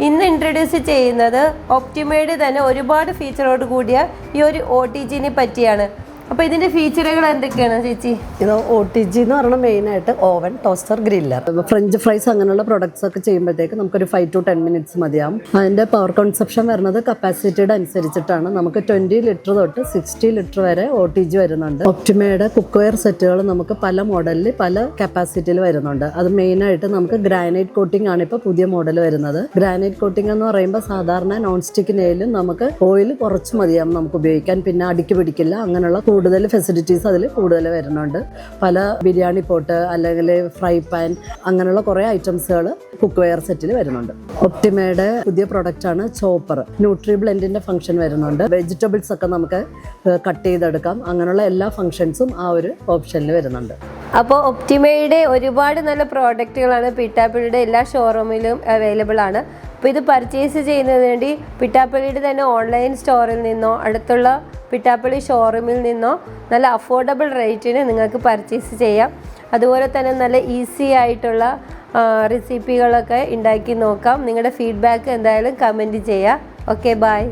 ഇന്ന് ഇൻട്രൊഡ്യൂസ് ചെയ്യുന്നത് ഒപ്റ്റിമയുടെ തന്നെ ഒരുപാട് ഫീച്ചറോട് കൂടിയ ഈ ഒരു OTGനെ പറ്റിയാണ്. അപ്പോൾ ഇതിന്റെ ഫീച്ചറുകൾ എന്തൊക്കെയാണ് ചേച്ചി? ഇത് OTG എന്ന് പറഞ്ഞാൽ മെയിനായിട്ട് oven, toaster, griller, French fries അങ്ങനെയുള്ള പ്രൊഡക്ട്സ് ഒക്കെ ചെയ്യുമ്പോഴത്തേക്ക് നമുക്കൊരു 5 to 10 minutes മതിയാവും. അതിൻ്റെ പവർ കൺസപ്ഷൻ വരുന്നത് കപ്പാസിറ്റിയുടെ അനുസരിച്ചിട്ടാണ്. നമുക്ക് 20 ലിറ്റർ തൊട്ട് 60 ലിറ്റർ വരെ OTG വരുന്നുണ്ട്. ഒപ്റ്റിമയുടെ കുക്ക്വെയർ സെറ്റുകൾ നമുക്ക് പല മോഡലിൽ പല കപ്പാസിറ്റിയിൽ വരുന്നുണ്ട്. അത് മെയിനായിട്ട് നമുക്ക് ഗ്രാനൈറ്റ് കോട്ടിംഗ് ആണ് ഇപ്പോൾ പുതിയ മോഡൽ വരുന്നത്. ഗ്രാനൈറ്റ് കോട്ടിംഗ് എന്ന് പറയുമ്പോൾ സാധാരണ നോൺ സ്റ്റിക്കിനേലും നമുക്ക് ഓയിൽ കുറച്ച് മതിയാവും നമുക്ക് ഉപയോഗിക്കാൻ, പിന്നെ അടിക്ക് പിടിക്കില്ല, അങ്ങനെയുള്ള കൂടുതൽ ഫെസിലിറ്റീസ് അതിൽ കൂടുതൽ വരുന്നുണ്ട്. പല ബിരിയാണി പോട്ട് അല്ലെങ്കിൽ ഫ്രൈ പാൻ അങ്ങനെയുള്ള കുറേ ഐറ്റംസുകൾ കുക്ക് വെയർ സെറ്റിൽ വരുന്നുണ്ട്. ഒപ്റ്റിമയുടെ പുതിയ പ്രൊഡക്റ്റാണ് ചോപ്പർ. ന്യൂട്രി ബ്ലെൻഡിൻ്റെ ഫംഗ്ഷൻ വരുന്നുണ്ട്. വെജിറ്റബിൾസ് ഒക്കെ നമുക്ക് കട്ട് ചെയ്തെടുക്കാം. അങ്ങനെയുള്ള എല്ലാ ഫംഗ്ഷൻസും ആ ഒരു ഓപ്ഷനിൽ വരുന്നുണ്ട്. അപ്പോൾ ഒപ്റ്റിമയുടെ ഒരുപാട് നല്ല പ്രോഡക്റ്റുകളാണ് പിട്ടാപ്പിളിയുടെ എല്ലാ ഷോറൂമിലും അവൈലബിൾ ആണ്. അപ്പോൾ ഇത് പർച്ചേസ് ചെയ്യുന്നതിന് വേണ്ടി പിട്ടാപ്പിളിയുടെ തന്നെ ഓൺലൈൻ സ്റ്റോറിൽ നിന്നോ അടുത്തുള്ള പിട്ടാപ്പിളി ഷോറൂമിൽ നിന്നോ നല്ല അഫോർഡബിൾ റേറ്റിന് നിങ്ങൾക്ക് പർച്ചേസ് ചെയ്യാം. അതുപോലെ തന്നെ നല്ല ഈസി ആയിട്ടുള്ള റെസിപ്പികളൊക്കെ ഉണ്ടാക്കി നോക്കാം. നിങ്ങളുടെ ഫീഡ്ബാക്ക് എന്തായാലും കമൻറ്റ് ചെയ്യുക. Okay, by.